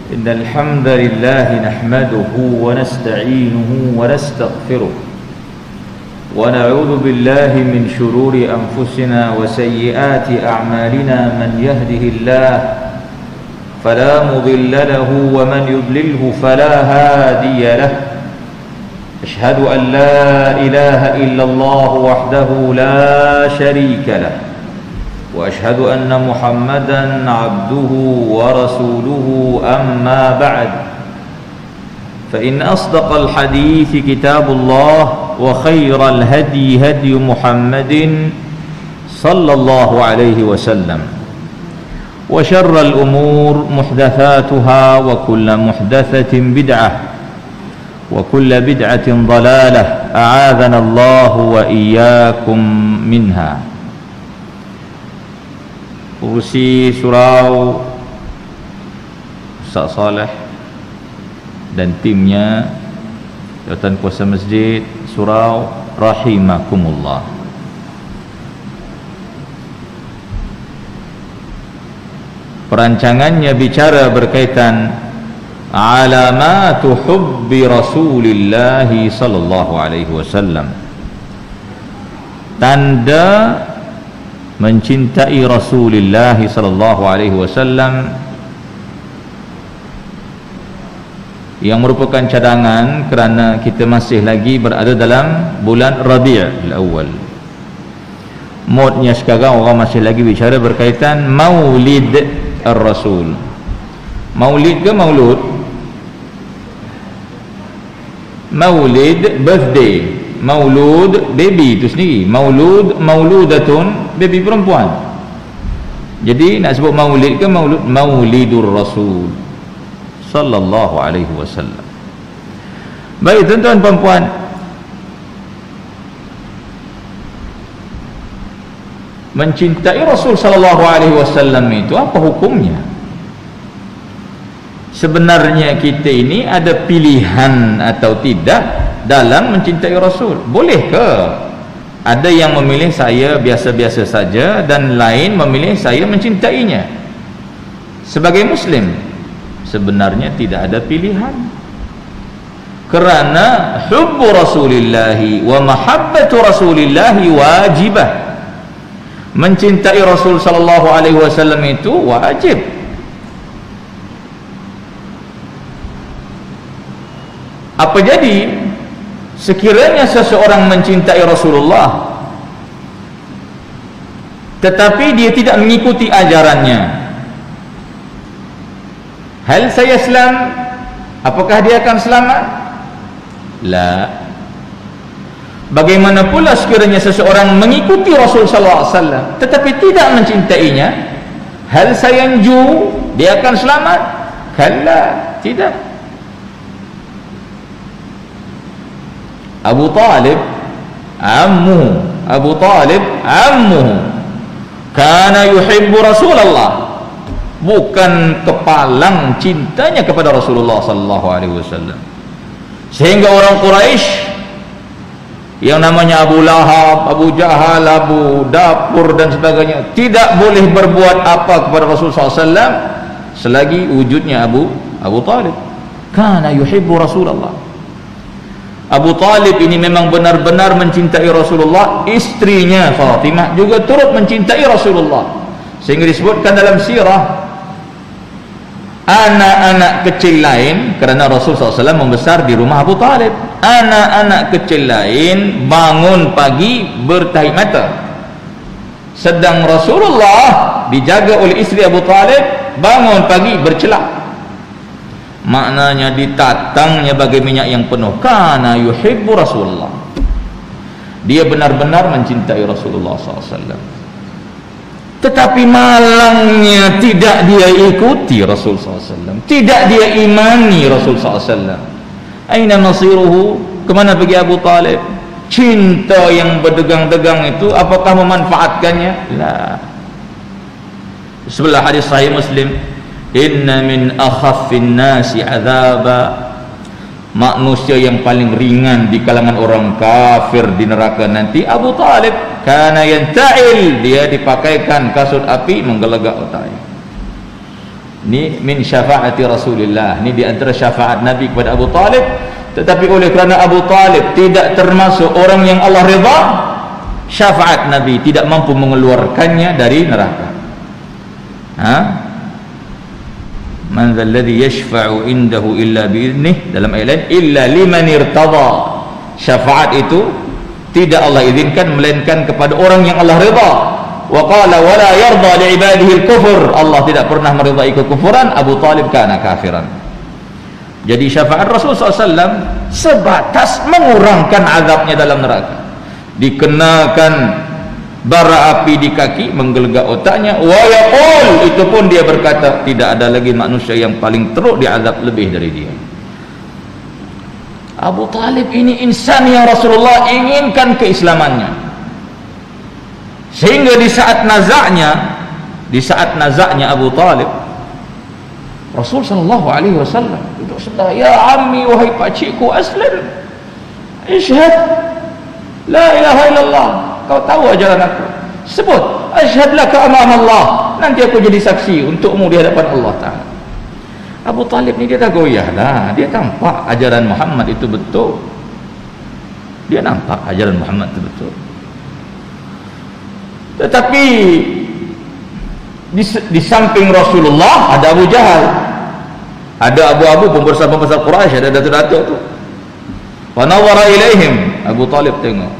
إن الحمد لله نحمده ونستعينه ونستغفره ونعوذ بالله من شرور أنفسنا وسيئات أعمالنا من يهده الله فلا مضل له ومن يضلله فلا هادي له أشهد أن لا إله إلا الله وحده لا شريك له وأشهد أن محمدا عبده ورسوله أما بعد فإن أصدق الحديث كتاب الله وخير الهدي هدي محمد صلى الله عليه وسلم وشر الأمور محدثاتها وكل محدثة بدعة وكل بدعة ضلالة أعاذنا الله وإياكم منها. Urusi surau Ustaz Saleh dan timnya, Jawatan Kuasa Masjid Surau, rahimakumullah. Perancangannya bicara berkaitan alamatu hubbi Rasulillah sallallahu alaihi wasallam, tanda mencintai Rasulullah sallallahu alaihi wasallam, yang merupakan cadangan kerana kita masih lagi berada dalam bulan Rabi'ul Awal. Modnya sekarang orang masih lagi bicara berkaitan Maulid Ar-Rasul. Maulid ke maulud? Maulid birthday, maulud baby itu sendiri, maulud mauludatun baby perempuan. Jadi nak sebut maulid ke maulud? Maulidur Rasul sallallahu alaihi wasallam. Baik tuan-tuan dan puan, mencintai Rasul sallallahu alaihi wasallam itu apa hukumnya? Sebenarnya kita ini ada pilihan atau tidak dalam mencintai Rasul. Boleh ke ada yang memilih saya biasa-biasa saja dan lain memilih saya mencintainya? Sebagai Muslim, sebenarnya tidak ada pilihan, kerana hubbu Rasulillahi wa mahabbatu Rasulillahi wajibah. Mencintai Rasul sallallahu alaihi wasallam itu wajib. Apa jadi sekiranya seseorang mencintai Rasulullah tetapi dia tidak mengikuti ajarannya? Hal saya Islam, apakah dia akan selamat? La. Bagaimana pula sekiranya seseorang mengikuti Rasul sallallahu alaihi wasallam tetapi tidak mencintainya? Hal sayanju, dia akan selamat? Kalla, tidak. Abu Talib ammuhu kana yuhibbu Rasulullah, bukan kepalang cintanya kepada Rasulullah sallallahu alaihi wasallam, sehingga orang Quraisy yang namanya Abu Lahab, Abu Jahal, Abu Dapur dan sebagainya tidak boleh berbuat apa kepada Rasulullah sallallahu alaihi wasallam selagi wujudnya Abu Talib. Kana yuhibbu Rasulullah. Abu Talib ini memang benar-benar mencintai Rasulullah. Istrinya Fatimah juga turut mencintai Rasulullah, sehingga disebutkan dalam sirah anak-anak kecil lain, kerana Rasulullah SAW membesar di rumah Abu Talib. Anak-anak kecil lain bangun pagi bertahi mata, sedang Rasulullah dijaga oleh istri Abu Talib bangun pagi bercelak. Maknanya ditatangnya bagai minyak yang penuh. Kana yuhibbu Rasulullah, dia benar-benar mencintai Rasulullah SAW. Tetapi malangnya tidak dia ikuti Rasul SAW, tidak dia imani Rasul SAW. Aina nasiruhu? Kemana pergi Abu Talib? Cinta yang berdegang-degang itu apakah memanfaatkannya? La. Sebelah hadis sahih Muslim, inna min akhaffin nasi azaba, manusia yang paling ringan di kalangan orang kafir di neraka nanti Abu Talib. Kana yanta'il, dia dipakaikan kasut api menggelegak otaknya. Ni min syafaati Rasulillah, ni di antara syafaat Nabi kepada Abu Talib. Tetapi oleh kerana Abu Talib tidak termasuk orang yang Allah redha, syafaat Nabi tidak mampu mengeluarkannya dari neraka. Man dzal ladzi yashfa'u indahu illa bi'idnih, dalam ayat lain illa liman irtada. Syafaat itu tidak Allah izinkan melainkan kepada orang yang Allah redha. Wa qala wala yarda li ibadihi al-kufr, Allah tidak pernah meridai kekufuran. Abu Talib kana kafiran. Jadi syafaat Rasul SAW sebatas mengurangkan azabnya dalam neraka. Dikenakan bara api di kaki, menggelegak otaknya. Wa yaqul, itu pun dia berkata tidak ada lagi manusia yang paling teruk diazab lebih dari dia. Abu Talib ini insan yang Rasulullah inginkan keislamannya, sehingga di saat nazaknya Abu Talib, Rasul sallallahu alaihi wasallam duduk sebelah, ya ammi, wahai pakcikku, aslim, isyhad la ilaha illallah, kau tahu ajaran aku, sebut asyhad laka amam Allah, nanti aku jadi saksi untukmu di hadapan Allah Ta'ala. Abu Talib ni dia tak goyah lah, dia nampak ajaran Muhammad itu betul, dia nampak ajaran Muhammad itu betul. Tetapi di samping Rasulullah ada Abu Jahal, ada abu-abu pembesar-pembesar Quraisy, ada datuk-datuk tu. Wa nawara ilaihim, Abu Talib tengok,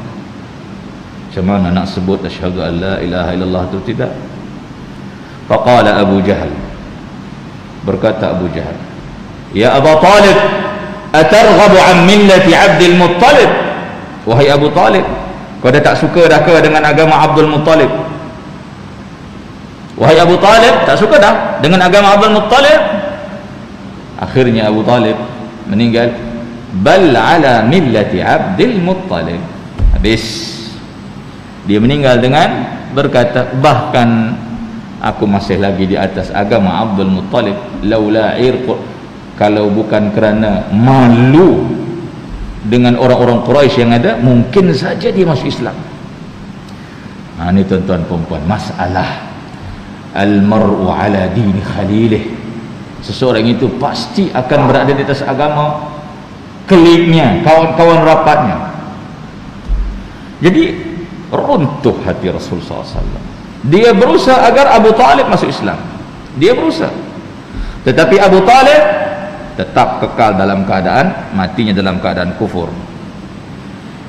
macam mana nak sebut asyhadu an la ilaha illallah tu tidak. Faqala Abu Jahal, berkata Abu Jahal, ya Abu Talib, atarghabu an millati Abdul Muttalib, wahai Abu Talib, kau dah tak suka dah ke dengan agama Abdul Muttalib? Wahai Abu Talib, tak suka dah dengan agama Abdul Muttalib? Akhirnya Abu Talib meninggal. Bal ala millati Abdul Muttalib. Habis dia meninggal dengan berkata, bahkan aku masih lagi di atas agama Abdul Muttalib. Laula irq, kalau bukan kerana malu dengan orang-orang Quraisy yang ada, mungkin saja dia masuk Islam. Ini tuan-tuan perempuan, masalah al-mar'u ala dini khalilih. Seseorang itu pasti akan berada di atas agama keliknya, kawan-kawan rapatnya. Jadi runtuh hati Rasul SAW. Dia berusaha agar Abu Talib masuk Islam, dia berusaha, tetapi Abu Talib tetap kekal dalam keadaan matinya dalam keadaan kufur.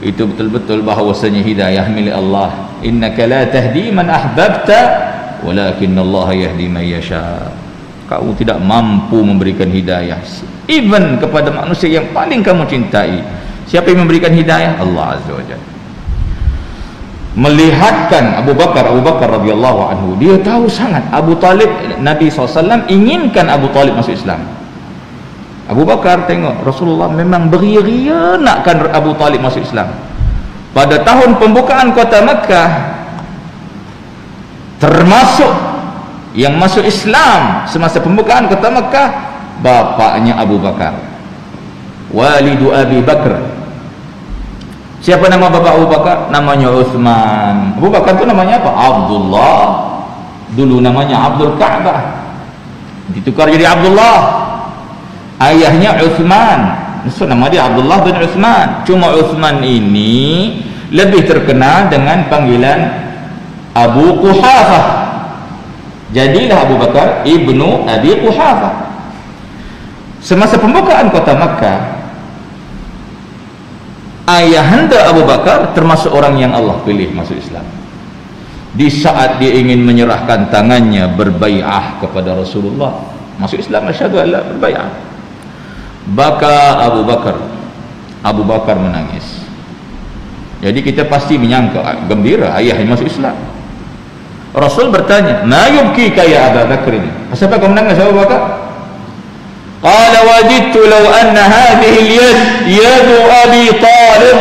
Itu betul-betul bahawasanya hidayah milik Allah. Innaka la tahdi man ahbabta walakinna Allah yahdi man yasha. Kau tidak mampu memberikan hidayah even kepada manusia yang paling kamu cintai. Siapa yang memberikan hidayah? Allah Azza wa Jalla. Melihatkan Abu Bakar radhiyallahu anhu, dia tahu sangat Abu Talib, Nabi SAW inginkan Abu Talib masuk Islam. Abu Bakar tengok Rasulullah memang beria-ria nakkan Abu Talib masuk Islam. Pada tahun pembukaan kota Makkah, termasuk yang masuk Islam semasa pembukaan kota Makkah bapaknya Abu Bakar, walidu Abi Bakr. Siapa nama bapak Abu Bakar? Namanya Uthman. Abu Bakar itu namanya apa? Abdullah. Dulu namanya Abdul Ka'bah, ditukar jadi Abdullah. Ayahnya Uthman, nama dia Abdullah bin Uthman. Cuma Uthman ini lebih terkenal dengan panggilan Abu Quhafah. Jadilah Abu Bakar ibnu Abi Quhafah. Semasa pembukaan kota Makkah, ayahanda Abu Bakar termasuk orang yang Allah pilih masuk Islam. Di saat dia ingin menyerahkan tangannya berbai'ah kepada Rasulullah, masuk Islam, asyhadu an la berbai'ah, baka Abu Bakar menangis. Jadi kita pasti menyangka gembira ayahnya masuk Islam. Rasul bertanya, ma yubkika ya Abu Bakar, kenapa kau menangis Abu Bakar? Qala wajidtu law anna hadhihi al-yad yadu Abi Talib.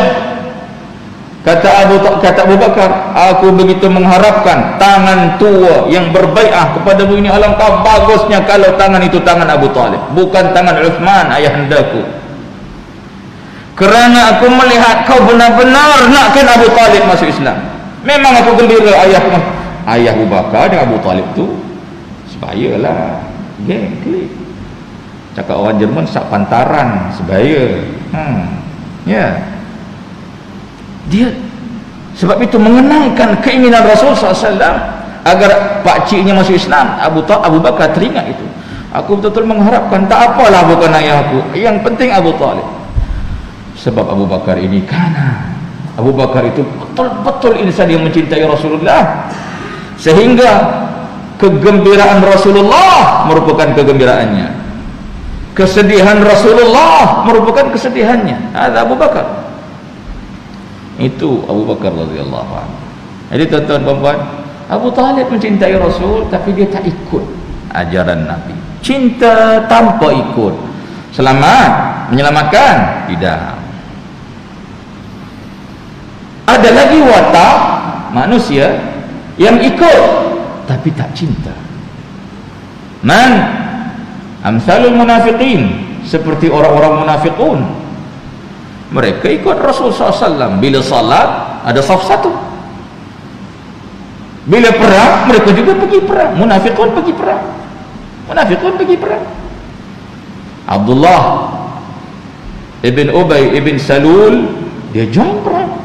Kata Abu Bakar, aku begitu mengharapkan tangan tua yang berbai'ah kepada ini, alangkah bagusnya kalau tangan itu tangan Abu Talib, bukan tangan Uthman ayahandaku. Kerana aku melihat kau benar-benar nakkan Abu Talib masuk Islam. Memang aku gembira ayah Abu Bakar dengan Abu Talib tu sebayalah. klik. Cakap orang Jerman sak pantaran sebaya. Ya. Dia sebab itu mengenangkan keinginan Rasul SAW agar pakciknya masuk Islam. Abu Bakar teringat itu. Aku betul-betul mengharapkan, tak apalah bukan ayah aku, yang penting Abu Talib. Sebab Abu Bakar ini Abu Bakar itu betul-betul insan yang mencintai Rasulullah, sehingga kegembiraan Rasulullah merupakan kegembiraannya, kesedihan Rasulullah merupakan kesedihannya. Ada Abu Bakar. Itu Abu Bakar radhiyallahu anhu. Jadi tuan-tuan dan puan, Abu Talib mencintai Rasul tapi dia tak ikut ajaran Nabi. Cinta tanpa ikut. Menyelamatkan? Tidak. Ada lagi watak manusia yang ikut tapi tak cinta. Amsalul munafiqin, seperti orang-orang munafiqun. Mereka ikut Rasul SAW. Bila salat ada saf satu, bila perang mereka juga pergi perang. Munafiqun pergi perang. Abdullah ibn Ubay ibn Salul, dia join perang.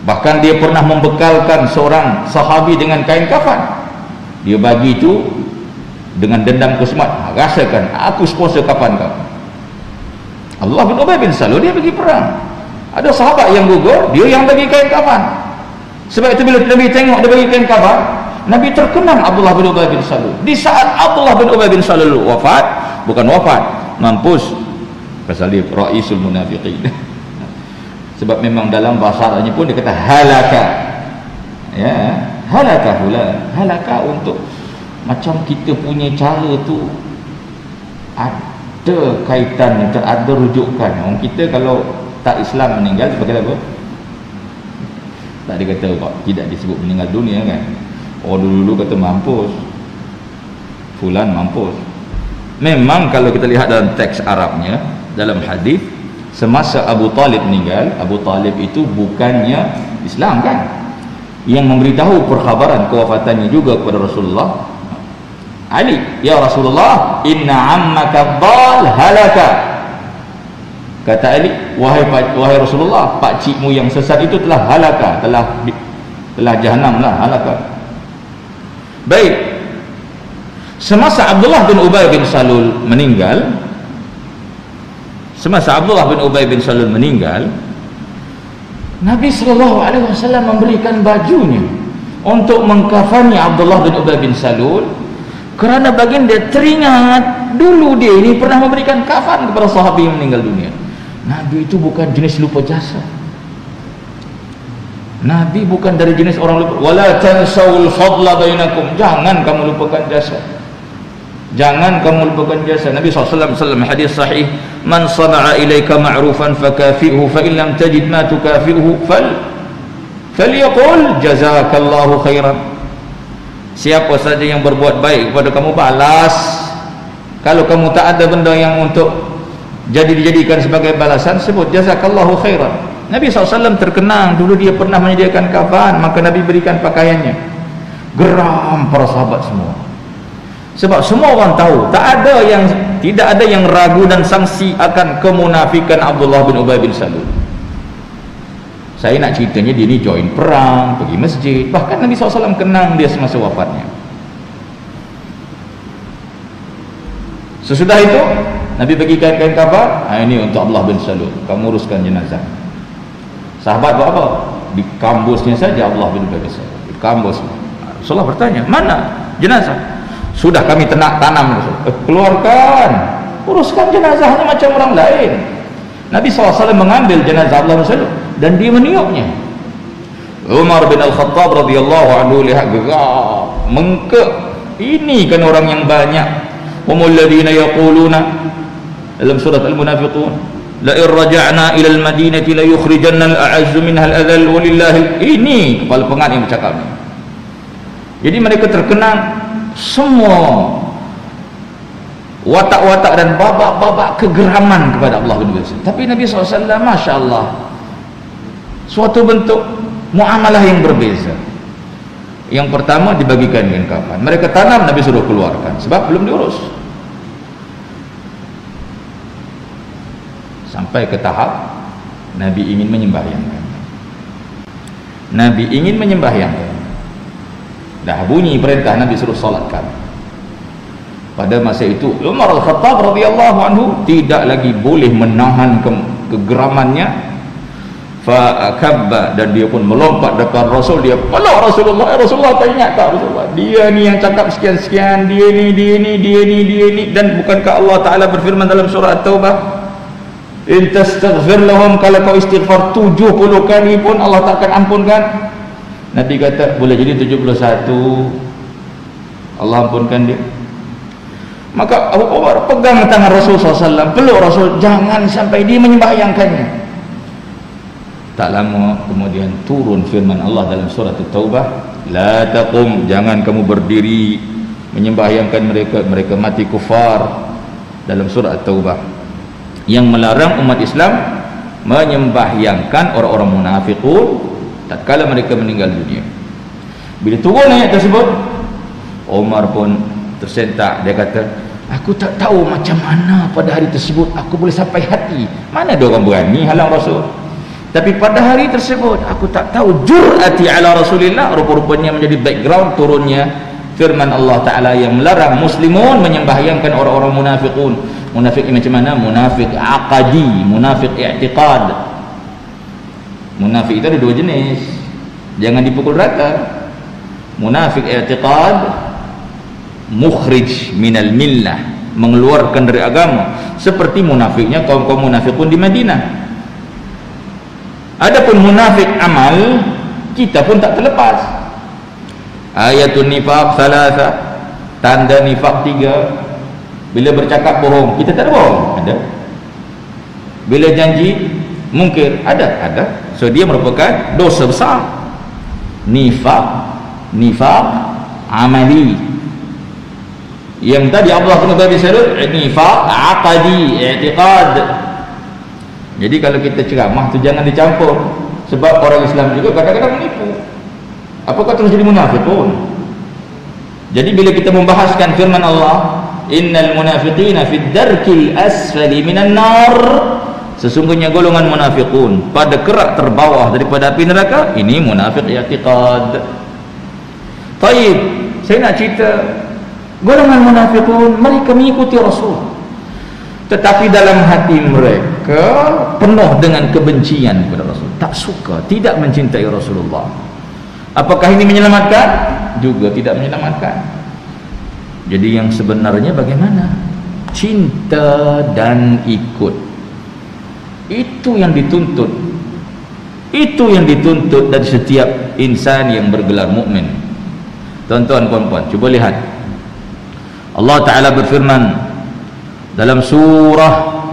Bahkan dia pernah membekalkan seorang sahabi dengan kain kafan. Dia bagi itu dengan dendam kusmat, rasakan aku sponsor kafan kau. Abdullah bin Ubay bin Salul dia pergi perang. Ada sahabat yang gugur, dia yang bagi kain kafan. Sebab itu bila Nabi tengok dia bagi kain kafan, Nabi terkenang Abdullah bin Ubay bin Salul. Di saat Abdullah bin Ubay bin Salul mampus, pasal dia raisul munafiqin. Sebab memang dalam bahasa Arabnya pun dia kata halaka. Ya, halaka pula. Halaka untuk macam kita punya cara tu ada kaitan, ada rujukan. Orang kita kalau tak Islam meninggal sebagai apa? Tak dikata kok, tidak disebut meninggal dunia kan. Orang dulu kata mampus, fulan mampus. Memang kalau kita lihat dalam teks Arabnya, dalam hadis, semasa Abu Talib meninggal, Abu Talib itu bukannya Islam kan, yang memberitahu perkhabaran kewafatannya juga kepada Rasulullah, Ali, ya Rasulullah, inna ammaka dhal halaka. Kata Ali, wahai Rasulullah, pakcikmu yang sesat itu telah halaka, telah jahanam lah, halaka. Baik, semasa Abdullah bin Ubay bin Salul meninggal, Nabi SAW memberikan bajunya untuk mengkafani Abdullah bin Ubay bin Salul, kerana baginda teringat dulu dia ini pernah memberikan kafan kepada sahabat yang meninggal dunia. Nabi itu bukan jenis lupa jasa. Nabi bukan dari jenis orang lupa. Wala tansawul fadla bainakum, jangan kamu lupakan jasa. Nabi SAW hadis sahih, man sana'a ilaika ma'rufan fakafi'hu fa in lam tajid ma tukafi'uhu falyaqul jazakallahu khairan. Siapa saja yang berbuat baik kepada kamu, balas. Kalau kamu tak ada benda yang untuk dijadikan sebagai balasan, sebut jazakallahu khairan. Nabi SAW terkenang dulu dia pernah menyediakan kafan, maka Nabi berikan pakaiannya. Geram para sahabat semua. Sebab semua orang tahu, tidak ada yang ragu dan sangsi akan kemunafikan Abdullah bin Ubay bin Salul. Saya nak ceritanya, dia ni join perang, pergi masjid, bahkan Nabi SAW kenang dia semasa wafatnya. Sesudah itu Nabi bagi kain-kain kafan, ini untuk Abdullah bin Salul, kamu uruskan jenazah. Sahabat buat apa? Di kampusnya saja Abdullah bin Ubay bin Salul, di kampus. Rasulullah bertanya, mana jenazah? Sudah kami tanam. Keluarkan, uruskan jenazahnya macam orang lain. Nabi SAW mengambil jenazah Abdullah bin Salul dan dia meniupnya. Umar bin Al-Khattab radhiyallahu anhu lihat gerak, mengkek. Ini kan orang yang banyak. Humul ladina yaquluna dalam surat Al-Munafiqun, la in raja'na ila al-madinati la yukhrijanna al-a'azzu minha al-adhall walillahi. Ini kepala pengat yang bercakap ni. Jadi mereka terkenang semua watak-watak dan babak-babak kegeraman kepada Allah bin Ubay. Tapi Nabi SAW, Masya Allah, suatu bentuk muamalah yang berbeza. Yang pertama dibagikan kain kafan. Mereka tanam, Nabi suruh keluarkan sebab belum diurus. Sampai ke tahap Nabi ingin menyembahyangkan. Nabi ingin menyembahyangkan. Dah bunyi perintah, Nabi suruh salatkan. Pada masa itu Umar Al-Khattab radhiyallahu anhu tidak lagi boleh menahan kegeramannya. Fa'akabba, dan dia pun melompat depan Rasul. Dia peluk Rasulullah. Rasulullah, tak ingat tak Rasulullah? Dia ni yang cakap sekian-sekian, dia ni. Dan bukankah Allah Ta'ala berfirman dalam surah At-Taubah, in tastaghfir lahum, kalau kau istighfar 70 kali pun Allah tak akan ampunkan. Nabi kata boleh jadi 71, Allah ampunkan dia. Maka Abu Umar pegang tangan Rasul SAW, peluk Rasul, jangan sampai dia menyembahyangkannya. Tak lama kemudian turun firman Allah dalam surah At-Taubah, la taqum, jangan kamu berdiri menyembahyangkan mereka, mereka mati kufar. Dalam surah At-Taubah yang melarang umat Islam menyembahyangkan orang-orang munafiqun tatkala mereka meninggal dunia. Bila turun ayat tersebut, Umar pun tersentak. Dia kata, aku tak tahu macam mana pada hari tersebut aku boleh sampai hati. Mana ada orang berani halang Rasul? Tapi pada hari tersebut aku tak tahu jur'ati ala Rasulillah. Rupa-rupanya menjadi background turunnya firman Allah Ta'ala yang melarang muslimun menyembahyangkan orang-orang munafiqun. Munafik ini macam mana? Munafik aqadi, munafik i'tiqad. Munafik itu ada dua jenis, jangan dipukul rata. Munafik i'tiqad, mukhrij minal millah, mengeluarkan dari agama, seperti munafiknya kaum-kaum munafiqun di Madinah. Adapun munafik amal, kita pun tak terlepas. Ayatun nifaq salasa, tanda nifaq 3. Bila bercakap bohong, kita tak ada bohong, ada. Bila janji mungkir, ada. So dia merupakan dosa besar. Nifaq amali. Yang tadi Allah pun tadi sebut nifaq aqadi, i'tiqad. Jadi kalau kita ceramah tu jangan dicampur, sebab orang Islam juga kadang-kadang menipu. Apakah terus jadi munafik pun? Jadi bila kita membahaskan firman Allah, innal munafiqina fid darkil asfali minan nar, sesungguhnya golongan munafiqun pada kerak terbawah daripada api neraka, ini munafik i'tiqad. Taib, saya nak cerita golongan munafiqun, mereka mengikuti Rasul, tetapi dalam hati mereka penuh dengan kebencian kepada Rasul, tak suka, tidak mencintai Rasulullah. Apakah ini menyelamatkan? Juga tidak menyelamatkan. Jadi yang sebenarnya bagaimana? Cinta dan ikut, itu yang dituntut. Itu yang dituntut dari setiap insan yang bergelar mukmin. Tuan-tuan, puan-puan, cuba lihat. Allah Ta'ala berfirman dalam surah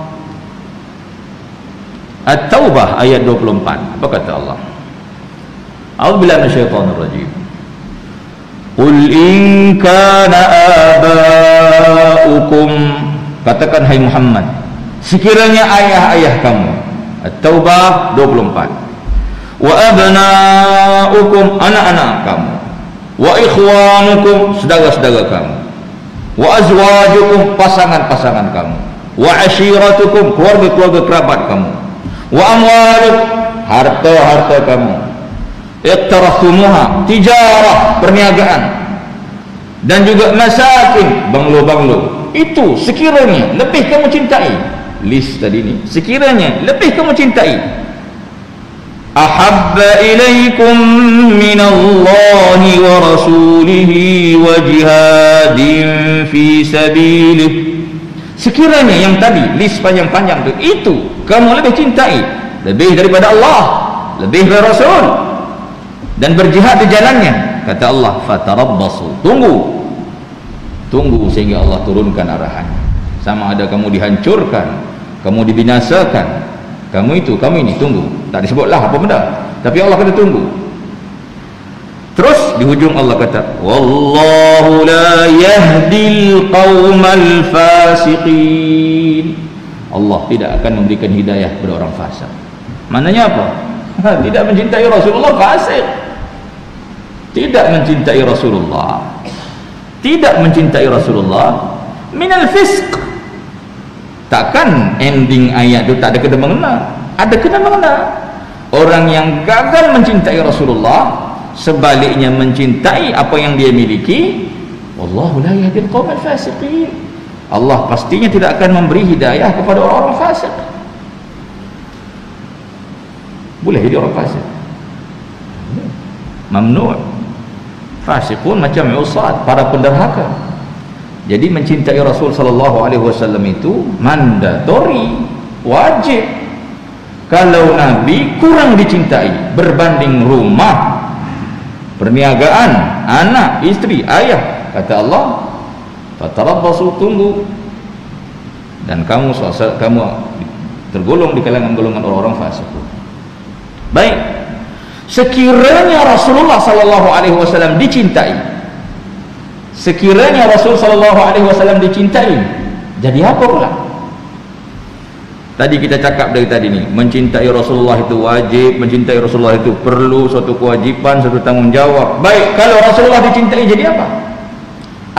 At-Taubah ayat 24. Apa kata Allah? A'udzubillahi minasyaitonir rajim. Qul in kana aba'ukum, katakan hai Muhammad, sekiranya ayah-ayah kamu. At-Taubah 24. Wa abna'ukum, anak-anak kamu. Wa ikhwanukum, saudara-saudara kamu. Wa azwajukum, pasangan-pasangan kamu. Wa ashiratukum, keluarga-keluarga kerabat kamu. Wa amwalukum, harta-harta kamu. Iqtaraftumuha, tijarah, perniagaan. Dan juga masakin, banglo-banglo. Itu sekiranya lebih kamu cintai. List tadi ni, sekiranya lebih kamu cintai. Ahabba ilaikum minallahi wa rasulihi wa jihadin fi sabilih. Sekiranya yang tadi list panjang-panjang itu kamu lebih cintai, lebih daripada Allah, lebih daripada Rasul, dan berjihad di jalannya, kata Allah, fatarabbasu, tunggu sehingga Allah turunkan arahannya. Sama ada kamu dihancurkan, kamu dibinasakan, kamu itu, kamu ini, tunggu. Tak disebutlah apa benda, tapi Allah kata tunggu. Terus di hujung Allah kata, wallahu la yahdil qaumal fasiqin. Allah tidak akan memberikan hidayah kepada orang fasik. Maknanya apa? Tidak mencintai Rasulullah fasik. tidak mencintai Rasulullah, tidak mencintai Rasulullah minal fisq. Takkan ending ayat itu tak ada kena mengena? Ada kena mengena. Orang yang gagal mencintai Rasulullah, sebaliknya mencintai apa yang dia miliki, wallahu la yahdil qaumal fasiqin. Allah pastinya tidak akan memberi hidayah kepada orang-orang fasik. Boleh jadi orang fasik? Mamnu'. Fasiqun macam usad, para penderhaka. Jadi mencintai Rasul sallallahu alaihi wasallam itu mandatori, wajib. Kalau Nabi kurang dicintai berbanding rumah, perniagaan, anak, isteri, ayah, kata Allah, fatarabbasu, tunggu, dan kamu tergolong di kalangan golongan orang-orang fasik. Baik, sekiranya Rasulullah sallallahu alaihi wasallam dicintai, sekiranya Rasul sallallahu alaihi wasallam dicintai, jadi apa pula? Tadi kita cakap dari tadi ni, mencintai Rasulullah itu wajib, mencintai Rasulullah itu perlu, suatu kewajipan, suatu tanggungjawab. Baik, kalau Rasulullah dicintai jadi apa?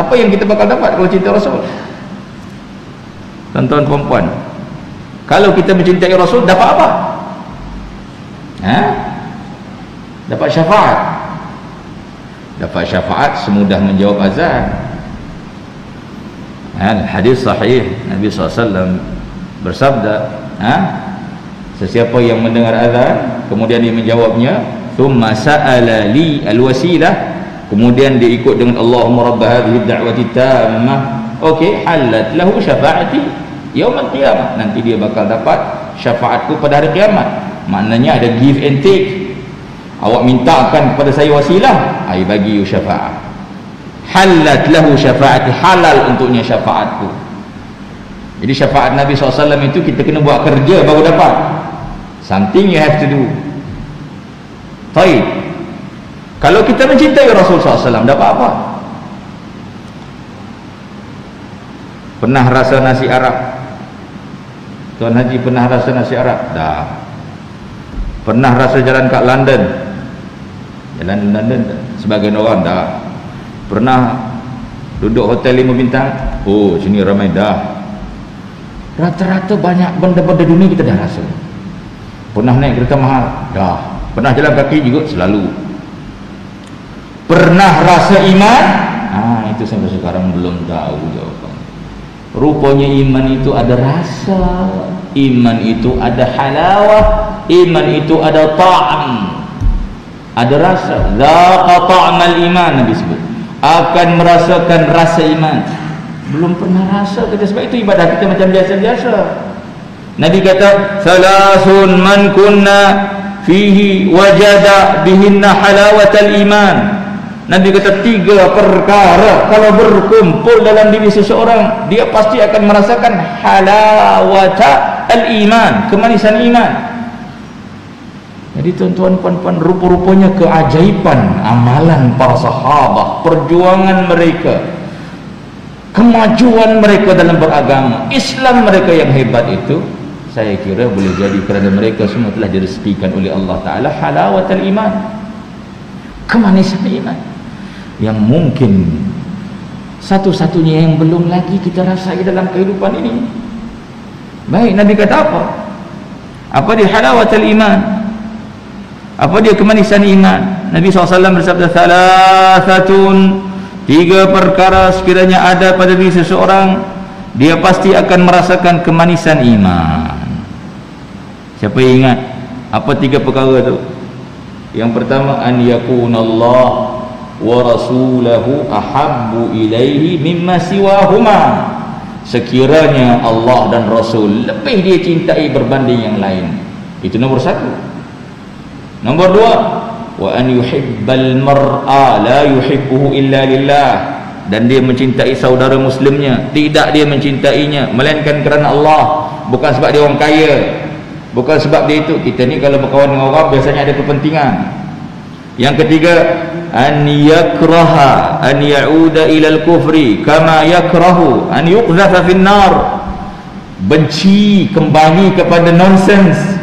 Apa yang kita bakal dapat kalau cinta Rasul? Tuan-tuan perempuan, kalau kita mencintai Rasul dapat apa? Dapat syafaat. Dapat syafaat semudah menjawab azan. Hadis sahih Nabi SAW bersabda, sesiapa yang mendengar azan kemudian dia menjawabnya, thumma sa'ala li alwasilah, kemudian dia ikut dengan Allahumma rabb hadhihi ad-da'wati tammah, okey, halat lahu syafaati yaumil qiyamah, nanti dia bakal dapat syafaatku pada hari kiamat. Maknanya ada give and take. Awak mintakan kepada saya wasilah, I bagi you syafaat. Halat lahu syafaati, halal untuknya syafaatku. Jadi syafaat Nabi SAW itu kita kena buat kerja baru dapat. Something you have to do. Baik, kalau kita mencintai Rasul SAW dapat apa? Pernah rasa nasi Arab? Tuan Haji pernah rasa nasi Arab? Dah. Pernah rasa jalan kat London? Jalan London sebagian orang dah. Pernah duduk hotel 5 bintang? Oh, sini ramai dah. Rata-rata banyak benda-benda dunia kita dah rasa. Pernah naik kereta mahal? Dah. Pernah jalan kaki juga? Selalu. Pernah rasa iman? Itu sampai sekarang belum tahu jawapan. Rupanya iman itu ada rasa, iman itu ada halawah, iman itu ada ta'am, ada rasa. Zaqa ta'mal iman, Nabi sebut, akan merasakan rasa iman. Belum pernah rasa kita, sebab itu ibadah kita macam biasa-biasa. Nabi kata, salasun man kunna fihi wajada bihinna halawatal iman. Nabi kata 3 perkara kalau berkumpul dalam diri seseorang, dia pasti akan merasakan halawata al-iman, kemanisan iman. Jadi tuan-tuan puan-puan, rupa-rupanya keajaiban amalan para sahabat, perjuangan mereka, kemajuan mereka dalam beragama, Islam mereka yang hebat itu, saya kira boleh jadi kerana mereka semua telah direzekikan oleh Allah Ta'ala halawatul iman, kemanisan iman, yang mungkin satu-satunya yang belum lagi kita rasai dalam kehidupan ini. Baik, Nabi kata apa? Apa dia halawatul iman? Apa dia kemanisan iman? Nabi SAW bersabda, thalathatun, 3 perkara sekiranya ada pada diri seseorang, dia pasti akan merasakan kemanisan iman. Siapa yang ingat apa 3 perkara tu? Yang pertama, an yakunallah wa rasulahu ahabbu ilaihi mimma siwahuma, sekiranya Allah dan Rasul lebih dia cintai berbanding yang lain. Itu nombor 1. Nombor 2, wa an yuhibbal mar'a la yuhibbuhu illa lillah, dan dia mencintai saudara muslimnya, tidak dia mencintainya melainkan kerana Allah, bukan sebab dia orang kaya, bukan sebab dia itu. Kita ni kalau berkawan dengan orang biasanya ada kepentingan. Yang ketiga, an yakraha an ya'uda ilal kufri kama yakrahu an yuqdhafa fin nar, benci kembali kepada nonsense.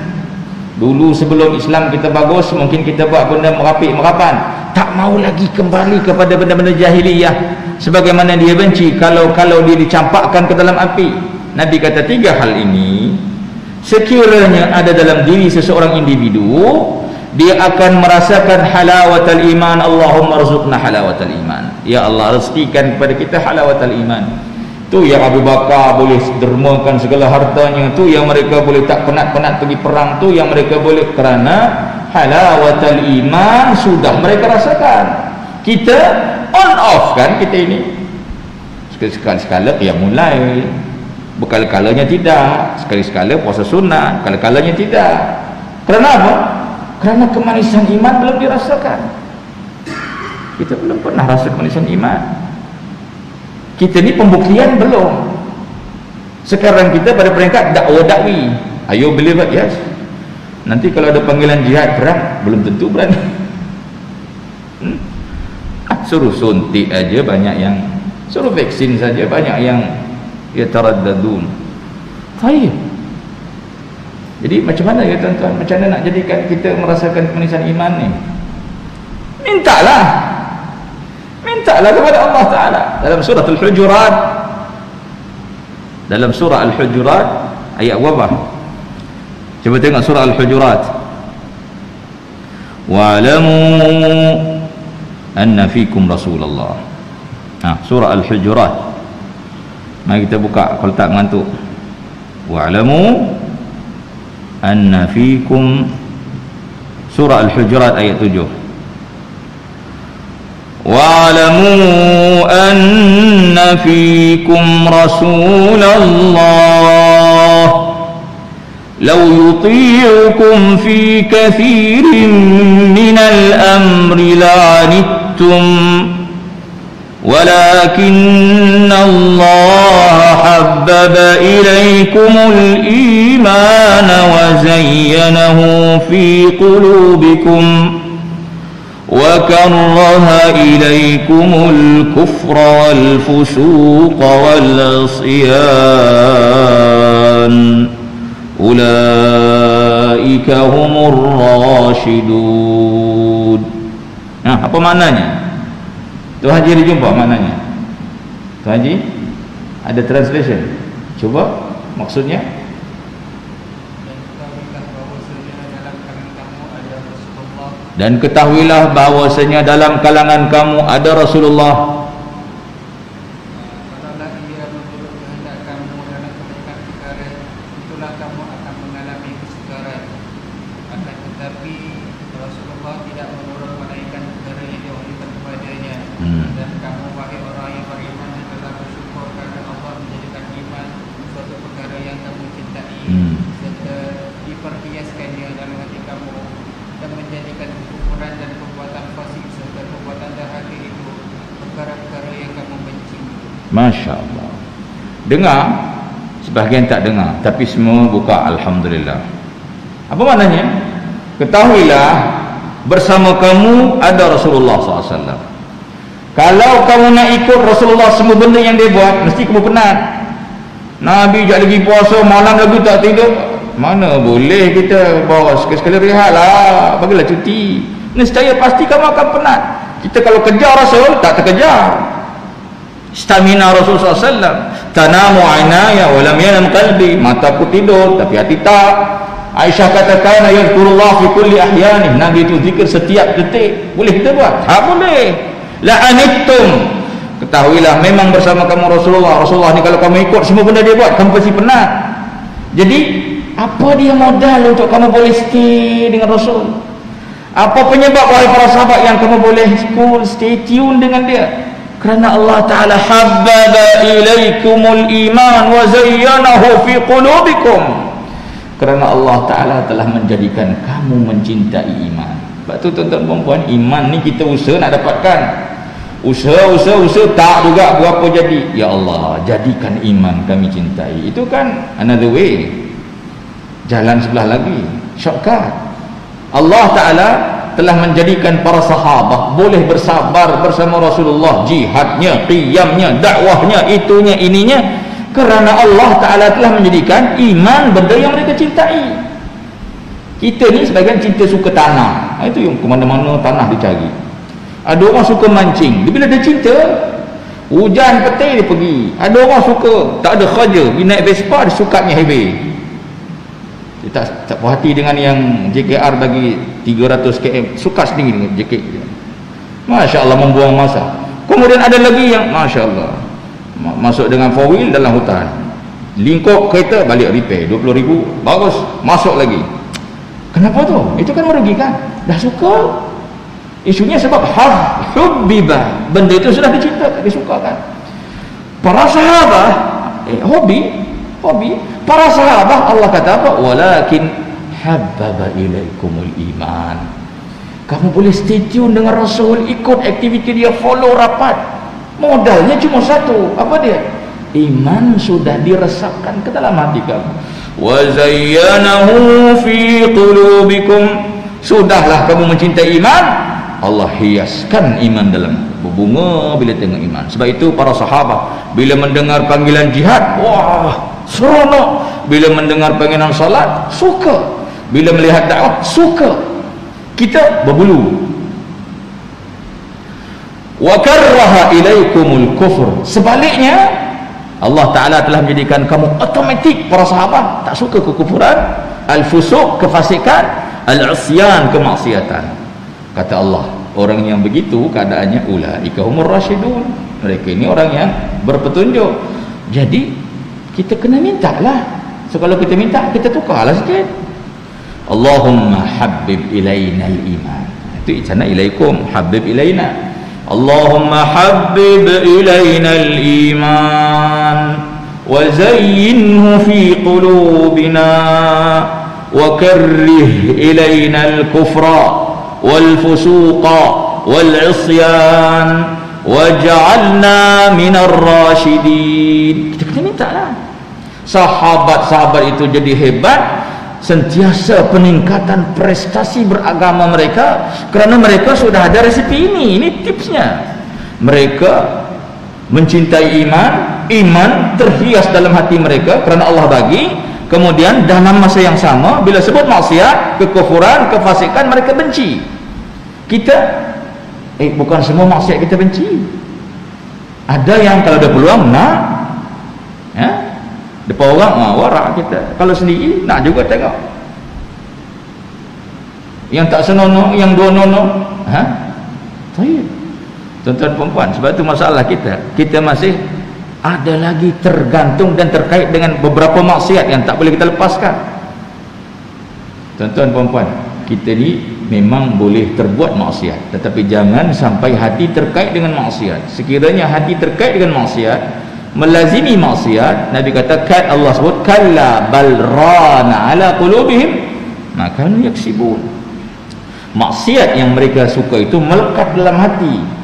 Dulu sebelum Islam kita bagus, mungkin kita buat benda merapik-merapan, tak mau lagi kembali kepada benda-benda jahiliyah sebagaimana dia benci kalau dia dicampakkan ke dalam api. Nabi kata 3 hal ini sekiranya ada dalam diri seseorang individu, dia akan merasakan halawatul iman. Allahumma rzuqna halawatul iman. Ya Allah, rezekikan kepada kita halawatul iman. Tu yang Abu Bakar boleh dermakan segala hartanya, tu yang mereka boleh tak penat-penat pergi perang, tu yang mereka boleh kerana halawatul iman sudah mereka rasakan. Kita on off kan kita ini. Sekali-sekala yang mulai, berkala-kalanya tidak. Sekali-sekala puasa sunnah, kala-kalanya tidak. Kerana apa? Kerana kemanisan iman belum dirasakan. Kita belum pernah rasa kemanisan iman. Kita ni pembuktian belum. Sekarang kita pada peringkat dakwa-dakwi. Ayo believe it, yes. Nanti kalau ada panggilan jihad perang, belum tentu berani. Suruh suntik aja banyak yang, suruh vaksin saja banyak yang yataraddadun. Baik. Jadi macam mana ya tuan-tuan? Macam mana nak jadikan kita merasakan kemanisan iman ni? Mintalah kepada Allah Ta'ala dalam surah Al-Hujurat. Dalam surah Al-Hujurat ayat berapa? Cuba tengok surah Al-Hujurat. Wa'lamu anna fikum Rasulullah. Surah Al-Hujurat. Mari kita buka kalau tak mengantuk. Wa'lamu anna fikum, surah Al-Hujurat ayat 7. wa'lamu anna fikum Rasulullah law yuti'ukum fi kathirin minal amri la'anittum ولكن الله حبب إليكم الإيمان وزينه في قلوبكم وكره إليكم الكفر والفسوق والعصيان أولئك هم الراشدون. Apa maknanya? Tuan Haji ada jumpa maknanya? Tuan Haji ada translation? Cuba maksudnya. Dan ketahuilah bahawasanya dalam kalangan kamu ada Rasulullah. Kalaulah ia menurut kehendak kamu dalam kebaikan perkara, itulah kamu akan mengalami kesukaran. Akan tetapi Rasulullah tidak menurut melainkan perkara yang diwahyukan kepadanya. Dan kamu wahai orang yang beriman adalah bersyukur kerana Allah menjadikan iman suatu perkara yang kamu cintai, serta diperhiaskannya dalam hati kamu, dan menjadikan kekufuran dan perbuatan fasik serta perbuatan derhaka itu perkara-perkara yang kamu benci. Masya Allah. Dengar, sebahagian tak dengar, tapi semua buka Alhamdulillah. Apa maknanya? Ketahuilah bersama kamu ada Rasulullah SAW. Kalau kamu nak ikut Rasulullah semua benda yang dia buat, mesti kamu penat. Nabi sekejap lagi puasa, malam lagi tak tidur. Mana boleh kita bawa sekali-sekali rehat lah, bagilah cuti. Nescaya pasti kamu akan penat. Kita kalau kejar Rasul, tak terkejar. Stamina Rasul SAW. Tanamu ainaya walam yanam qalbi. Mataku tidur tapi hati tak. Aisyah katakan yadhkurullah fi kulli ahyanih. Nabi itu zikir setiap detik. Boleh kita buat? Tak boleh. La'anittum. Ketahuilah memang bersama kamu Rasulullah. Rasulullah ni kalau kamu ikut semua benda dia buat, kamu pasti penat. Jadi apa dia modal untuk kamu boleh stay dengan Rasul? Apa penyebab wahai para sahabat yang kamu boleh stay tune dengan dia? Kerana Allah Ta'ala habbaba ilaikumul iman wa zayyanahu fi qulubikum. Kerana Allah Ta'ala telah menjadikan kamu mencintai iman. Sebab tu tuan-tuan perempuan, iman ni kita usaha nak dapatkan. Usaha tak juga berapa jadi. Ya Allah, jadikan iman kami cintai. Itu kan another way, jalan sebelah lagi, shortcut. Allah Ta'ala telah menjadikan para sahabat boleh bersabar bersama Rasulullah, jihadnya, qiyamnya, dakwahnya, itunya, ininya, kerana Allah Ta'ala telah menjadikan iman benda yang mereka cintai. Kita ni sebagian cinta suka tanah, itu yang ke mana-mana tanah dicari. Ada orang suka mancing, bila dia cinta, hujan petir dia pergi. Ada orang suka tak ada kerja, dia naik Vespa, dia sukatnya heavy. Dia tak puas hati dengan yang JKR bagi 300 km, suka sendiri dengan JKR dia. Masya Allah, membuang masa. Kemudian ada lagi yang Masya Allah, masuk dengan 4 wheel dalam hutan, lingkup kereta, balik repair 20,000, bagus, masuk lagi. Kenapa tu? Itu kan merugikan. Dah suka, isunya sebab hubbiba, benda itu sudah dicintakan, disukakan. Para sahabat hobi para sahabat, Allah kata apa? Walakin habbaba ilaikumul iman. Kamu boleh stay tune dengan Rasul, ikut aktiviti dia, follow rapat. Modalnya cuma satu, apa dia? Iman sudah diresapkan ke dalam hati kamu. Wa zayyanahu fi qulubikum. Sudahlah kamu mencintai iman, Allah hiaskan iman dalam berbunga bila tengok iman. Sebab itu para sahabat bila mendengar panggilan jihad, wah, seronok. Bila mendengar panggilan salat, suka. Bila melihat dakwah, suka. Kita berbulu. Wa karraha ilaikumul kufr. Sebaliknya, Allah Ta'ala telah menjadikan kamu otomatik, para sahabat tak suka kekufuran, al-fusuq, kefasikan, al-usyan, kemaksiatan. Kata Allah, orang yang begitu keadaannya ulaika humur rasyidun. Mereka ini orang yang berpetunjuk. Jadi kita kena minta lah. So kalau kita minta, kita tukarlah sikit. Allahumma habbib ilaina al-iman. Itu icana ilaikum, habbib ilaina. Allahumma habbib ilaina al-iman wa zayyinhu fi qulubina wa karrih ilaina al-kufra wal fusuqa wal isyan waj'alna minar rasyidin. Kita kena minta lah. Sahabat-sahabat itu jadi hebat, sentiasa peningkatan prestasi beragama mereka kerana mereka sudah ada resepi ini tipsnya. Mereka mencintai iman terhias dalam hati mereka kerana Allah bagi. Kemudian dalam masa yang sama, bila sebut maksiat, kekufuran, kefasikan, mereka benci. Kita bukan semua maksiat kita benci. Ada yang kalau ada peluang nak, ya, depan orang warak kita. Kalau sendiri nak juga tengok. Yang tak senonoh, yang dua nono, baik. Tuan-tuan perempuan, sebab itu masalah kita masih ada lagi tergantung dan terkait dengan beberapa maksiat yang tak boleh kita lepaskan. Tuan-tuan perempuan, kita ni memang boleh terbuat maksiat, tetapi jangan sampai hati terkait dengan maksiat. Sekiranya hati terkait dengan maksiat, melazimi maksiat, Nabi kata, Allah sebut kalla bal rana ala qulubihim ma kanu yaksibun. Maksiat yang mereka suka itu melekat dalam hati.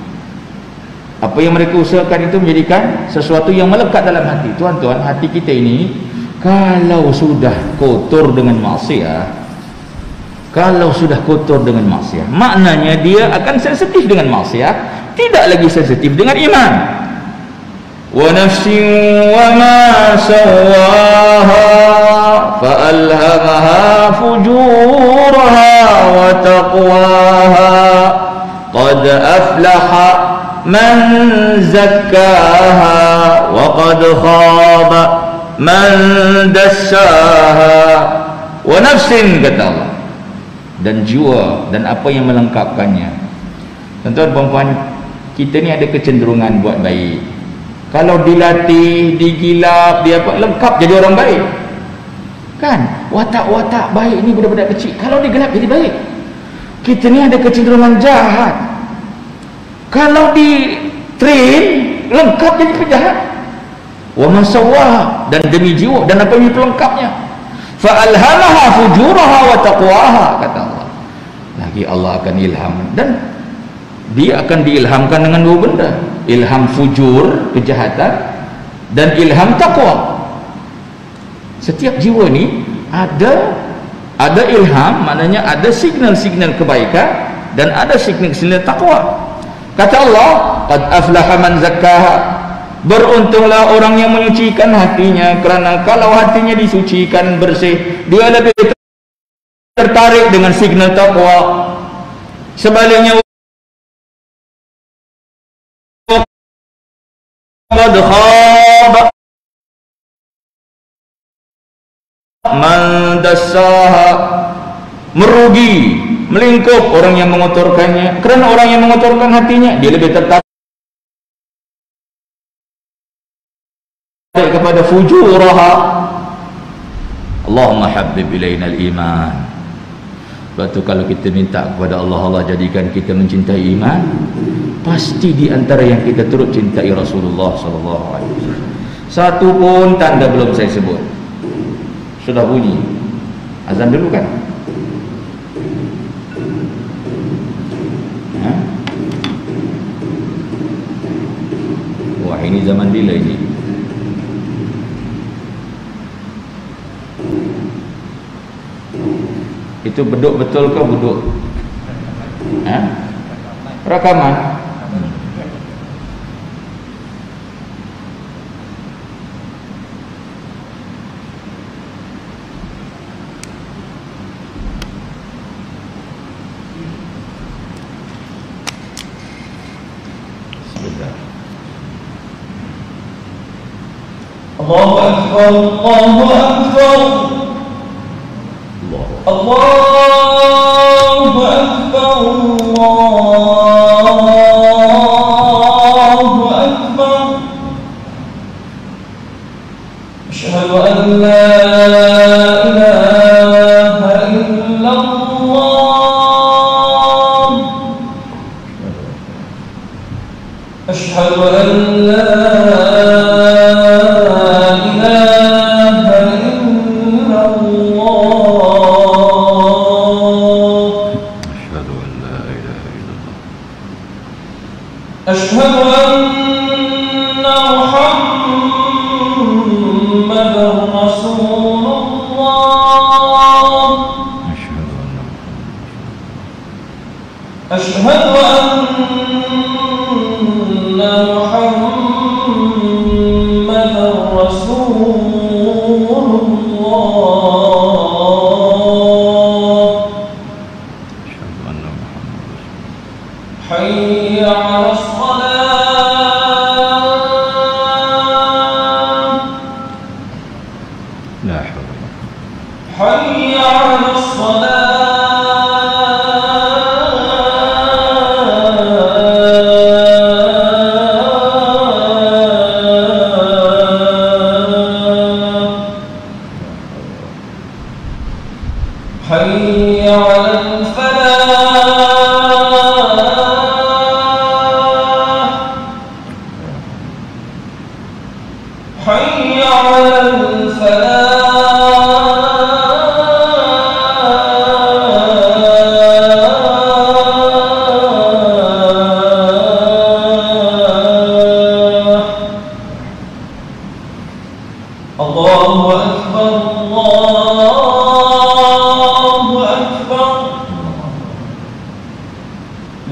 Apa yang mereka usahakan itu menjadikan sesuatu yang melekat dalam hati. Tuan-tuan, hati kita ini kalau sudah kotor dengan maksiat, maknanya dia akan sensitif dengan maksiat, tidak lagi sensitif dengan iman. Wa nafsin wa ma sawaha fa alhamaha fujuraha wa taqwaha qad aflaha man zakkaha wa qad khaba man dassaha. Wa nafsin, kata Allah, dan jiwa dan apa yang melengkapkannya. Tuan-tuan perempuan, kita ni ada kecenderungan buat baik. Kalau dilatih, digilap, dia apa, lengkap jadi orang baik. Kan? Watak-watak baik ni budak-budak kecil, kalau digelap jadi baik. Kita ni ada kecenderungan jahat. Kalau di train, lengkap jadi penjahat. Wa man sawwaha, dan demi jiwa dan apa yang pelengkapnya. Fa alhamaha fujuraha wa taqwaha, kata Allah. Lagi Allah akan ilham, dan dia akan diilhamkan dengan dua benda. Ilham fujur, kejahatan, dan ilham taqwa. Setiap jiwa ni ada ilham, maknanya ada signal-signal kebaikan dan ada signal-signal taqwa. Kata Allah, qad aflaha man zakkaha, beruntunglah orang yang menyucikan hatinya, kerana kalau hatinya disucikan bersih, dia lebih tertarik dengan signal taqwa. Sebaliknya qad khaba man dassaha. Merugi, melingkup orang yang mengotorkannya. Kerana orang yang mengotorkan hatinya, dia lebih tertarik kepada fujuraha. Allahumma habbib ilaina al-iman. Sebab tu kalau kita minta kepada Allah, Allah jadikan kita mencintai iman, pasti di antara yang kita turut cintai Rasulullah sallallahu alaihi wasallam. Satu pun tanda belum saya sebut. Sudah bunyi azan dulu kan? Wah, ini zaman bila ini? Itu beduk betul ke beduk? Rakaman. Allahu Akbar, Allahu Akbar, Allahu Akbar, Allahu Akbar. Asyhadu an la ilaha illallah. Asyhadu an la أشهد أن محمدا رسول الله. أشهد أن محمدا رسول الله. حي على حي على الصلاة. حي على الفلاح. حي على الفلاح. الله أكبر، الله أكبر.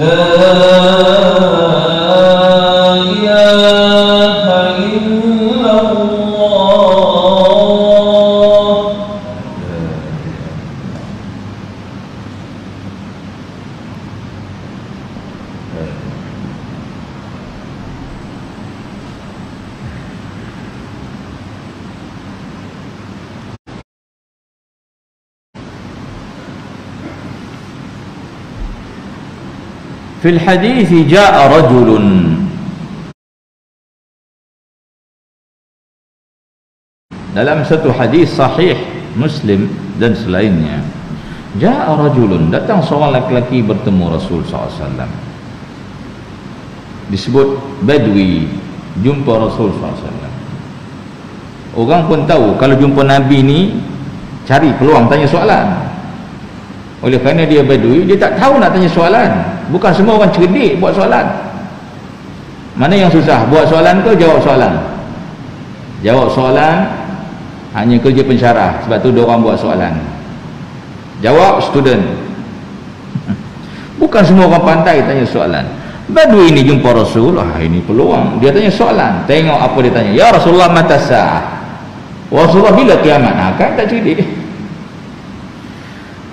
لا إله إلا الله. في الحديث جاء رجل dalam satu hadis sahih Muslim dan selainnya, ja'a rajulun, datang seorang laki-laki bertemu Rasul SAW, disebut Badui, jumpa Rasul SAW. Orang pun tahu kalau jumpa Nabi ni cari peluang tanya soalan. Oleh kerana dia Badui, dia tak tahu nak tanya soalan. Bukan semua orang cerdik buat soalan. Mana yang susah, buat soalan ke jawab soalan? Jawab soalan hanya kerja pensyarah. Sebab tu diorang buat soalan. Jawab student. Bukan semua orang pandai tanya soalan. Badui ini jumpa Rasul, ini peluang. Dia tanya soalan. Tengok apa dia tanya. Ya Rasulullah, mata sa'ah? Rasulullah, bila kiamat? Kan tak cerdik.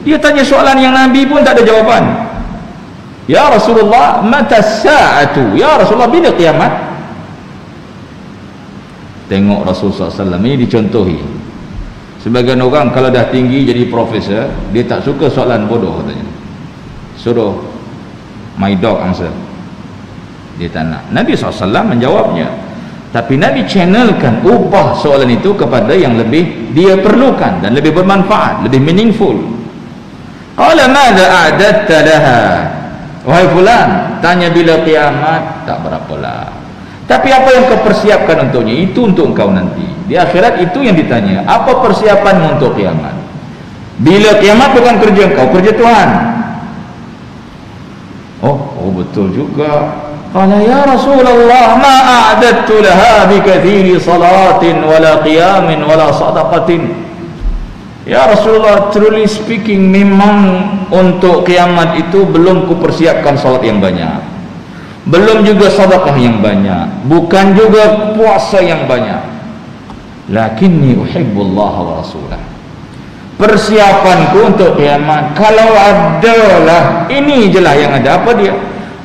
Dia tanya soalan yang Nabi pun tak ada jawapan. Ya Rasulullah, mata sa'atu? Ya Rasulullah, bila kiamat? Tengok Rasulullah SAW ini dicontohi. Sebagian orang kalau dah tinggi jadi profesor, dia tak suka soalan bodoh katanya. Suruh my dog answer, dia tak nak. Nabi SAW menjawabnya, tapi Nabi channelkan, ubah soalan itu kepada yang lebih dia perlukan dan lebih bermanfaat, lebih meaningful. Qala madza a'dadta laha, wahai fulan, tanya bila kiamat, tak berapalah, tapi apa yang kau persiapkan untuknya, itu untuk engkau nanti di akhirat. Itu yang ditanya, apa persiapanmu untuk kiamat. Bila kiamat bukan kerja engkau, kerja Tuhan. Oh betul juga. Qala ya Rasulullah, ma a'dadtu laha bi kathiri salatin wala qiyamin wala sadaqatin. Ya Rasulullah, truly speaking, memang untuk kiamat itu belum kupersiapkan salat yang banyak, belum juga sedekah yang banyak, bukan juga puasa yang banyak. Lakinni uhibbullah wa rasulah. Persiapanku untuk kiamat, kalau adalah ini je lah yang ada. Apa dia?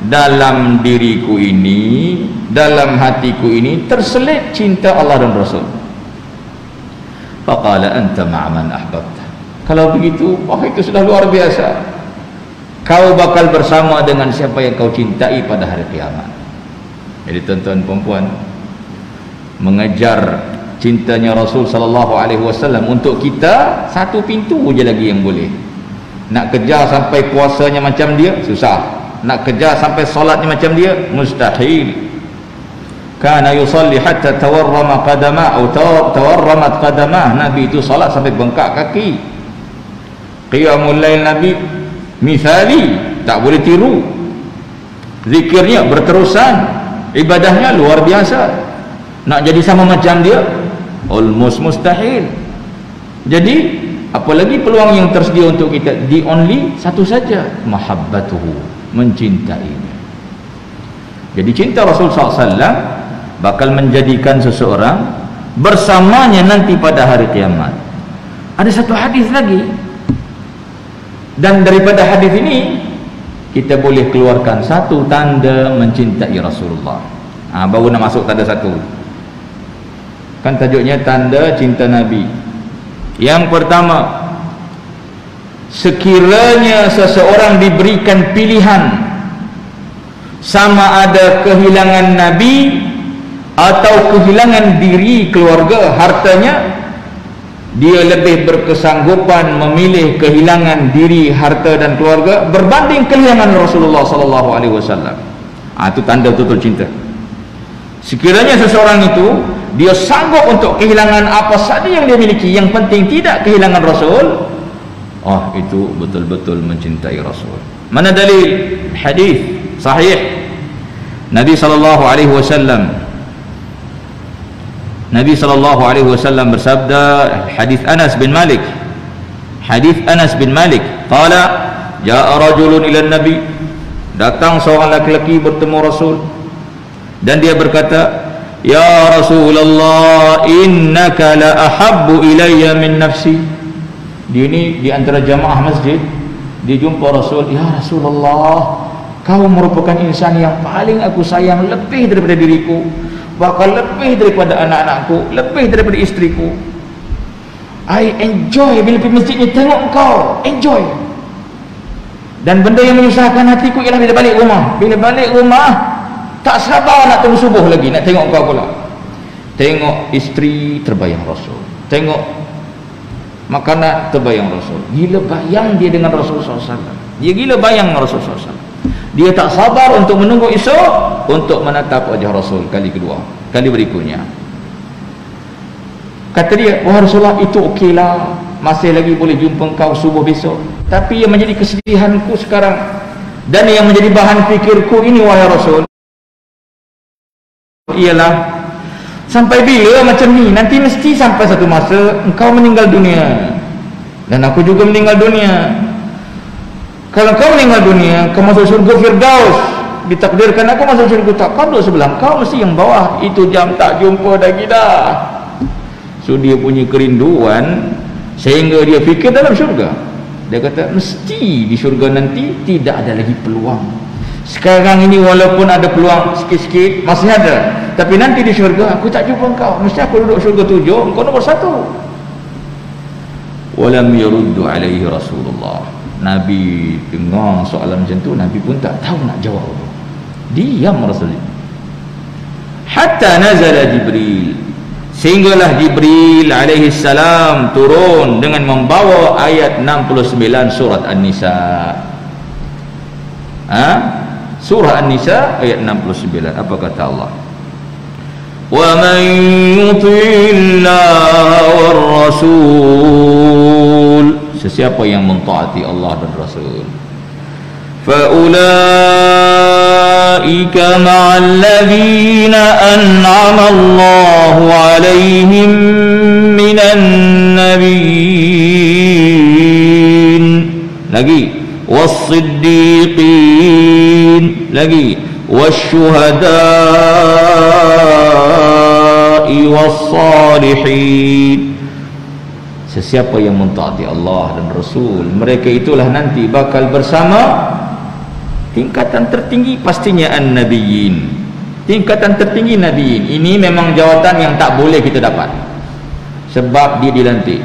Dalam diriku ini, dalam hatiku ini terselit cinta Allah dan Rasul. Faqala anta ma'aman ahbabta. Kalau begitu, itu sudah luar biasa. Kau bakal bersama dengan siapa yang kau cintai pada hari kiamat. Jadi tuan-tuan perempuan, mengejar cintanya Rasul sallallahu alaihi wasallam untuk kita, satu pintu je lagi yang boleh. Nak kejar sampai puasanya macam dia, susah. Nak kejar sampai solatnya macam dia, mustahil. Kana yusalli hatta tawarrama qadamah atau tawarramat qadamah. Nabi itu salat sampai bengkak kaki. Qiyamul lail Nabi misali, tak boleh tiru. Zikirnya berterusan, ibadahnya luar biasa. Nak jadi sama macam dia almost mustahil. Jadi apalagi peluang yang tersedia untuk kita, the only satu saja, mahabbatuhu, mencintainya. Jadi cinta Rasul SAW bakal menjadikan seseorang bersamanya nanti pada hari kiamat. Ada satu hadis lagi, dan daripada hadis ini kita boleh keluarkan satu tanda mencintai Rasulullah. Baru nak masuk tanda satu. Kan tajuknya tanda cinta Nabi. Yang pertama, sekiranya seseorang diberikan pilihan sama ada kehilangan Nabi atau kehilangan diri, keluarga, hartanya, dia lebih berkesanggupan memilih kehilangan diri, harta dan keluarga berbanding kehilangan Rasulullah sallallahu alaihi wasallam. Itu tanda betul cinta. Sekiranya seseorang itu dia sanggup untuk kehilangan apa saja yang dia miliki, yang penting tidak kehilangan Rasul, itu betul-betul mencintai Rasul. Mana dalil? Hadis sahih Nabi sallallahu alaihi wasallam. Nabi SAW bersabda, hadis Anas bin Malik, qala jaa rajulun ila Nabi, datang seorang laki-laki bertemu Rasul dan dia berkata, ya Rasulullah, innaka la ahabbu ilayya min nafsi. Dia ni di antara jamaah masjid, dia jumpa Rasul, ya Rasulullah, kau merupakan insan yang paling aku sayang, lebih daripada diriku, bahkan lebih daripada anak-anakku, lebih daripada istriku. I enjoy bila pergi masjid ni tengok kau, enjoy. Dan benda yang menyusahkan hatiku ialah bila balik rumah tak sabar nak tunggu subuh lagi, nak tengok kau pula. Tengok isteri terbayang Rasul, tengok makanan terbayang Rasul. Gila bayang dia dengan Rasulullah SAW. Dia gila bayang dengan Rasulullah SAW. Dia tak sabar untuk menunggu esok untuk menatap wajah Rasul kali kedua, kali berikutnya. Kata dia, wahai Rasulullah, itu okeylah, masih lagi boleh jumpa engkau subuh besok. Tapi yang menjadi kesedihanku sekarang dan yang menjadi bahan fikirku ini, wahai Rasul, ialah sampai bila macam ni? Nanti mesti sampai satu masa engkau meninggal dunia dan aku juga meninggal dunia. Kalau kau meninggal dunia, kau masuk syurga Firdaus, ditakdirkan aku masuk syurga, tak, kau duduk sebelah kau, mesti yang bawah. Itu jam tak jumpa lagi dah. So dia punya kerinduan sehingga dia fikir dalam syurga. Dia kata mesti di syurga nanti tidak ada lagi peluang. Sekarang ini walaupun ada peluang sikit-sikit, masih ada. Tapi nanti di syurga aku tak jumpa engkau. Mesti aku duduk syurga 7, engkau nombor 1. Walam yaruddu alaihi Rasulullah. Nabi dengar soalan macam tu, Nabi pun tak tahu nak jawab apa. Diam Rasul. Hatta nazala Jibril, sehinggalah Jibril alaihi salam turun dengan membawa ayat 69 surat An-Nisa. Surah An-Nisa ayat 69. Apa kata Allah? Wa man yuti'illah war rasul, sesiapa yang mentaati Allah dan Rasul, fa ulaika ma'al ladzina an'ama Allahu 'alaihim minan nabiyyin, lagi was-siddiqin, lagi wasyuhada'i was-salihin. Sesiapa yang mentaati Allah dan Rasul, mereka itulah nanti bakal bersama tingkatan tertinggi, pastinya an-nabiyyin, tingkatan tertinggi nabiyyin. Ini memang jawatan yang tak boleh kita dapat sebab dia dilantik.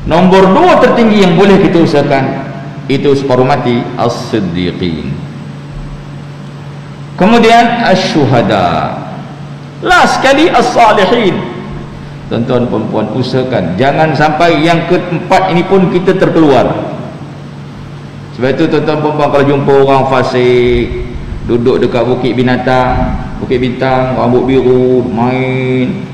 Nombor 2 tertinggi yang boleh kita usahakan itu separuh mati, as-siddiqin. Kemudian asy-syuhada, last sekali as-salihin. Tuan-tuan perempuan, usahakan jangan sampai yang keempat ini pun kita terkeluar. Sebab itu tuan-tuan perempuan, kalau jumpa orang fasik duduk dekat Bukit Bintang, rambut biru, main,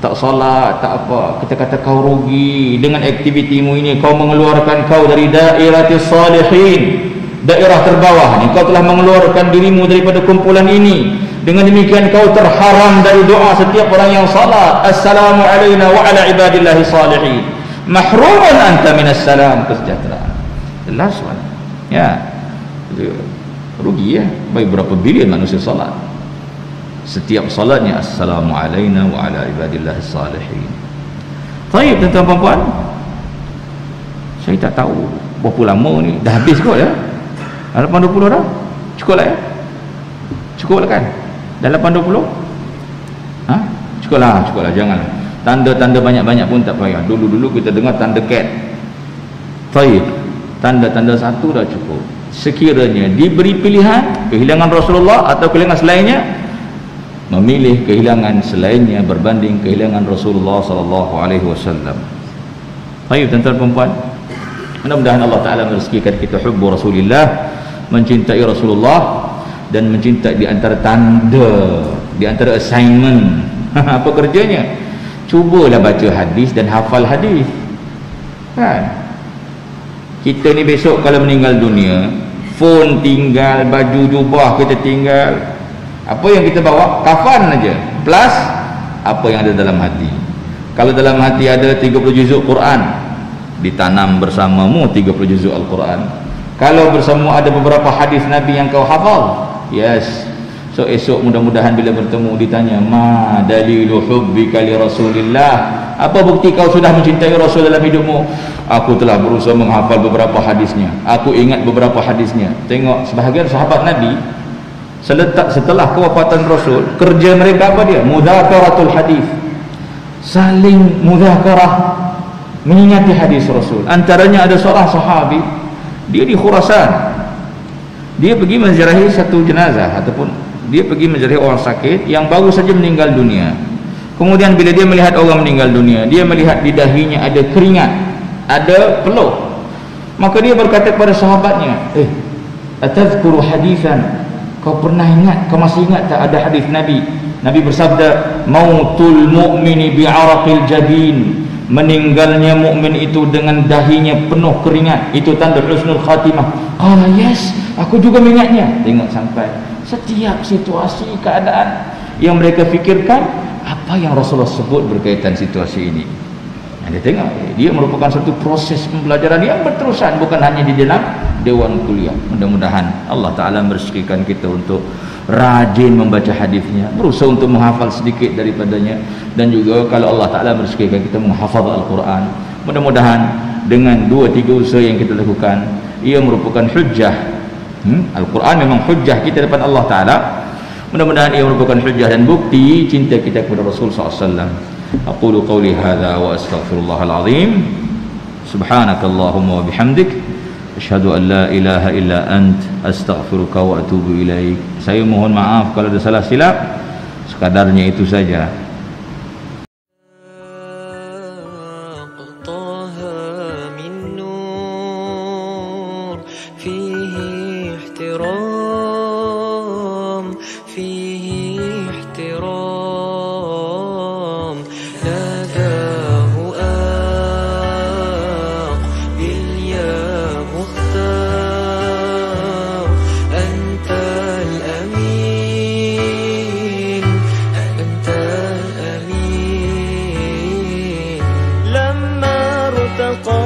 tak salat, tak apa, kita kata kau rugi dengan aktivitimu ini. Kau mengeluarkan kau dari dairatis salihin, daerah terbawah ni. Kau telah mengeluarkan dirimu daripada kumpulan ini. Dengan demikian kau terharam dari doa setiap orang yang salat, assalamu alayna wa ala ibadillahi salihin. Mahrumun anta minas salam, kesejahteraan. The last one. Ya, rugi ya. Bagi berapa bilion manusia salat, setiap salatnya assalamu alayna wa ala ibadillahi salihin. Baik tuan-tuan puan-puan, saya tak tahu berapa lama ni, dah habis kot ya. 8.20 dah? Cukup lah ya? Cukup lah kan? Dah 8.20? Cukup lah, jangan tanda-tanda banyak-banyak pun tak payah. Dulu-dulu kita dengar tanda cat. Baik, tanda-tanda satu dah cukup. Sekiranya diberi pilihan kehilangan Rasulullah atau kehilangan selainnya, memilih kehilangan selainnya berbanding kehilangan Rasulullah sallallahu alaihi wasallam. Baik tuan-tuan perempuan, mudah-mudahan Allah Taala merezekikan kita hubbu Rasulillah, mencintai Rasulullah, dan mencintai di antara tanda, di antara assignment apa kerjanya, cubalah baca hadis dan hafal hadis. Kan kita ni besok kalau meninggal dunia, phone tinggal, baju jubah kita tinggal, apa yang kita bawa? Kafan aja plus apa yang ada dalam hati. Kalau dalam hati ada 30 juzuk Quran, ditanam bersamamu 30 juzuk Al-Quran. Kalau bersama ada beberapa hadis Nabi yang kau hafal, yes. So esok mudah-mudahan bila bertemu ditanya, ma dalilu hubbika li Rasulillah, apa bukti kau sudah mencintai Rasul dalam hidupmu? Aku telah berusaha menghafal beberapa hadisnya, aku ingat beberapa hadisnya. Tengok sebahagian sahabat Nabi, setelah kewafatan Rasul, kerja mereka apa dia? Mudhakaratul hadis, saling mudhakarah, mengingati hadis Rasul. Antaranya ada seorang sahabi, dia di Khurasan, dia pergi menziarahi satu jenazah, ataupun dia pergi menziarahi orang sakit yang baru saja meninggal dunia. Kemudian bila dia melihat orang meninggal dunia, dia melihat di dahinya ada keringat, ada peluh. Maka dia berkata kepada sahabatnya, atadhkuru hadithan, kau pernah ingat, kau masih ingat tak ada hadis Nabi? Nabi bersabda, mautul mu'mini bi'araqil jabin, meninggalnya mukmin itu dengan dahinya penuh keringat, itu tanda husnul khatimah. Yes, aku juga mengingatnya. Tengok sampai setiap situasi, keadaan yang mereka fikirkan, apa yang Rasulullah sebut berkaitan situasi ini. Anda tengok, dia merupakan satu proses pembelajaran yang berterusan, bukan hanya di dalam dewan kuliah. Mudah-mudahan Allah Ta'ala merezekikan kita untuk rajin membaca hadisnya, berusaha untuk menghafal sedikit daripadanya, dan juga kalau Allah Ta'ala merezekikan kita menghafal Al-Quran, mudah-mudahan dengan 2-3 usaha yang kita lakukan, ia merupakan hujjah Al-Quran memang hujjah kita depan Allah Ta'ala. Mudah-mudahan ia merupakan hujjah dan bukti cinta kita kepada Rasul SAW. Aqulu qawli hadha wa astaghfirullahal azim. Subhanakallahumma wa bihamdik, asyhadu an la ilaha illa ant, astaghfiruka wa atubu ilaik. Saya mohon maaf kalau ada salah silap. Sekadarnya itu saja. تقى